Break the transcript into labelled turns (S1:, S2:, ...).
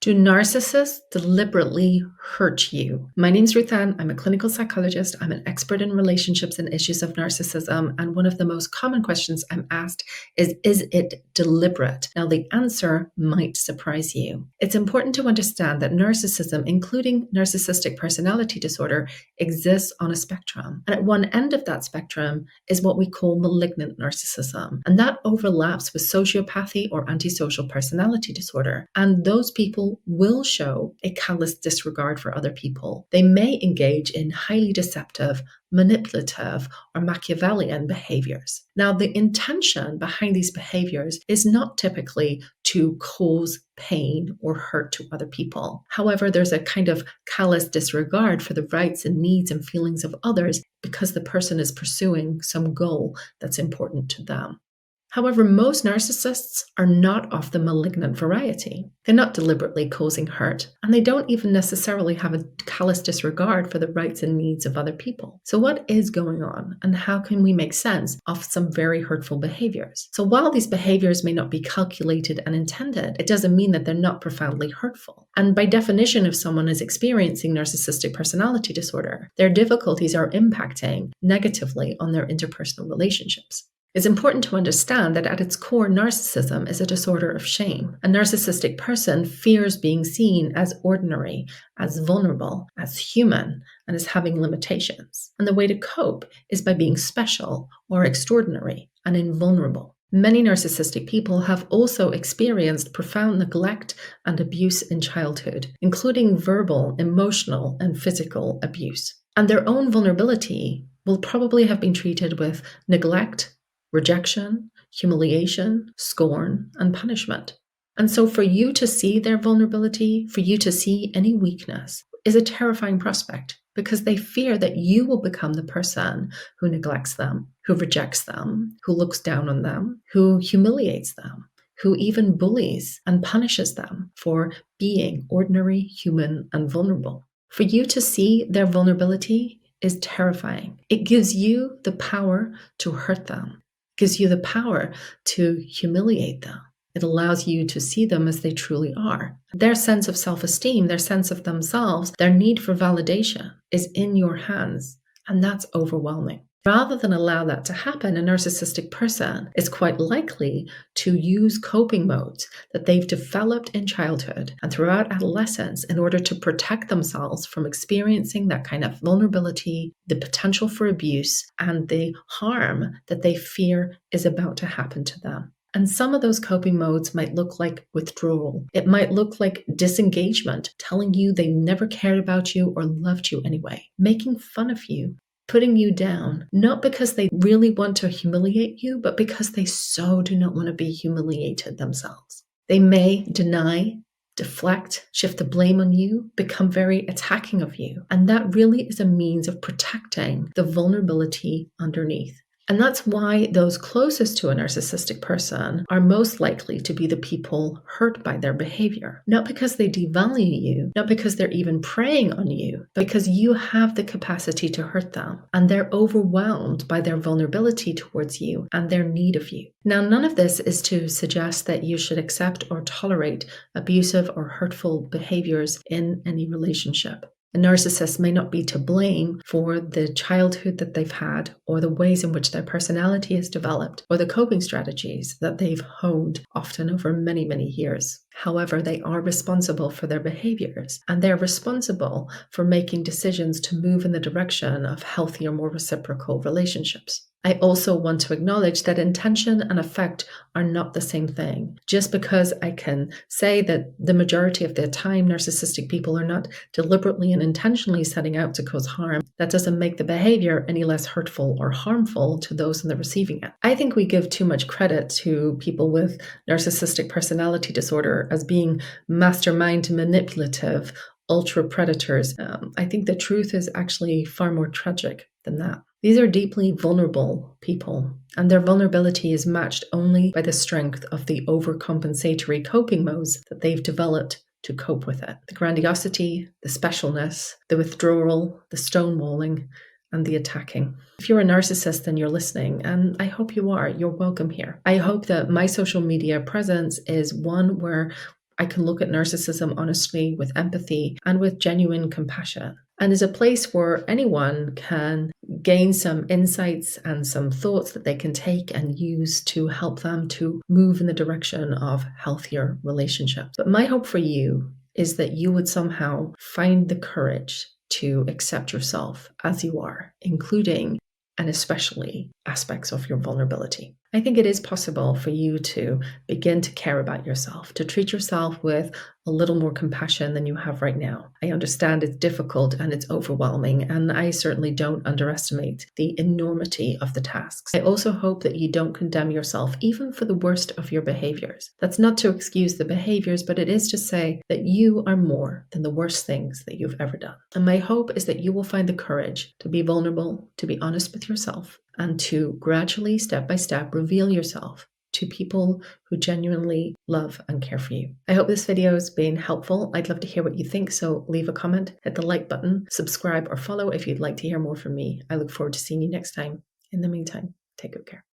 S1: Do narcissists deliberately hurt you? My name's Ruth Ann. I'm a clinical psychologist. I'm an expert in relationships and issues of narcissism. And one of the most common questions I'm asked is it deliberate? Now, the answer might surprise you. It's important to understand that narcissism, including narcissistic personality disorder, exists on a spectrum. And at one end of that spectrum is what we call malignant narcissism. And that overlaps with sociopathy or antisocial personality disorder. And those people will show a callous disregard for other people. They may engage in highly deceptive, manipulative, or Machiavellian behaviors. Now, the intention behind these behaviors is not typically to cause pain or hurt to other people. However, there's a kind of callous disregard for the rights and needs and feelings of others because the person is pursuing some goal that's important to them. However, most narcissists are not of the malignant variety. They're not deliberately causing hurt, and they don't even necessarily have a callous disregard for the rights and needs of other people. So what is going on, and how can we make sense of some very hurtful behaviors? So while these behaviors may not be calculated and intended, it doesn't mean that they're not profoundly hurtful. And by definition, if someone is experiencing narcissistic personality disorder, their difficulties are impacting negatively on their interpersonal relationships. It's important to understand that at its core, narcissism is a disorder of shame. A narcissistic person fears being seen as ordinary, as vulnerable, as human, and as having limitations. And the way to cope is by being special or extraordinary and invulnerable. Many narcissistic people have also experienced profound neglect and abuse in childhood, including verbal, emotional, and physical abuse. And their own vulnerability will probably have been treated with neglect, rejection, humiliation, scorn, and punishment. And so for you to see their vulnerability, for you to see any weakness, is a terrifying prospect because they fear that you will become the person who neglects them, who rejects them, who looks down on them, who humiliates them, who even bullies and punishes them for being ordinary, human, and vulnerable. For you to see their vulnerability is terrifying. It gives you the power to hurt them. Gives you the power to humiliate them. It allows you to see them as they truly are. Their sense of self-esteem, their sense of themselves, their need for validation is in your hands, and that's overwhelming. Rather than allow that to happen, a narcissistic person is quite likely to use coping modes that they've developed in childhood and throughout adolescence in order to protect themselves from experiencing that kind of vulnerability, the potential for abuse, and the harm that they fear is about to happen to them. And some of those coping modes might look like withdrawal. It might look like disengagement, telling you they never cared about you or loved you anyway, making fun of you, putting you down, not because they really want to humiliate you, but because they so do not want to be humiliated themselves. They may deny, deflect, shift the blame on you, become very attacking of you. And that really is a means of protecting the vulnerability underneath. And that's why those closest to a narcissistic person are most likely to be the people hurt by their behavior. Not because they devalue you, not because they're even preying on you, but because you have the capacity to hurt them. And they're overwhelmed by their vulnerability towards you and their need of you. Now, none of this is to suggest that you should accept or tolerate abusive or hurtful behaviors in any relationship. A narcissist may not be to blame for the childhood that they've had or the ways in which their personality has developed or the coping strategies that they've honed often over many, many years. However, they are responsible for their behaviors and they're responsible for making decisions to move in the direction of healthier, more reciprocal relationships. I also want to acknowledge that intention and effect are not the same thing. Just because I can say that the majority of the time narcissistic people are not deliberately and intentionally setting out to cause harm, that doesn't make the behavior any less hurtful or harmful to those in the receiving end. I think we give too much credit to people with narcissistic personality disorder as being mastermind manipulative, ultra predators. I think the truth is actually far more tragic than that. These are deeply vulnerable people, and their vulnerability is matched only by the strength of the overcompensatory coping modes that they've developed to cope with it. The grandiosity, the specialness, the withdrawal, the stonewalling, and the attacking. If you're a narcissist and you're listening, and I hope you are, you're welcome here. I hope that my social media presence is one where I can look at narcissism honestly, with empathy, and with genuine compassion. And is a place where anyone can gain some insights and some thoughts that they can take and use to help them to move in the direction of healthier relationships. But my hope for you is that you would somehow find the courage to accept yourself as you are, including and especially aspects of your vulnerability. I think it is possible for you to begin to care about yourself, to treat yourself with a little more compassion than you have right now. I understand it's difficult and it's overwhelming, and I certainly don't underestimate the enormity of the tasks. I also hope that you don't condemn yourself even for the worst of your behaviors. That's not to excuse the behaviors, but it is to say that you are more than the worst things that you've ever done. And my hope is that you will find the courage to be vulnerable, to be honest with yourself, and to gradually, step by step, reveal yourself to people who genuinely love and care for you. I hope this video has been helpful. I'd love to hear what you think, so leave a comment, hit the like button, subscribe or follow if you'd like to hear more from me. I look forward to seeing you next time. In the meantime, take good care.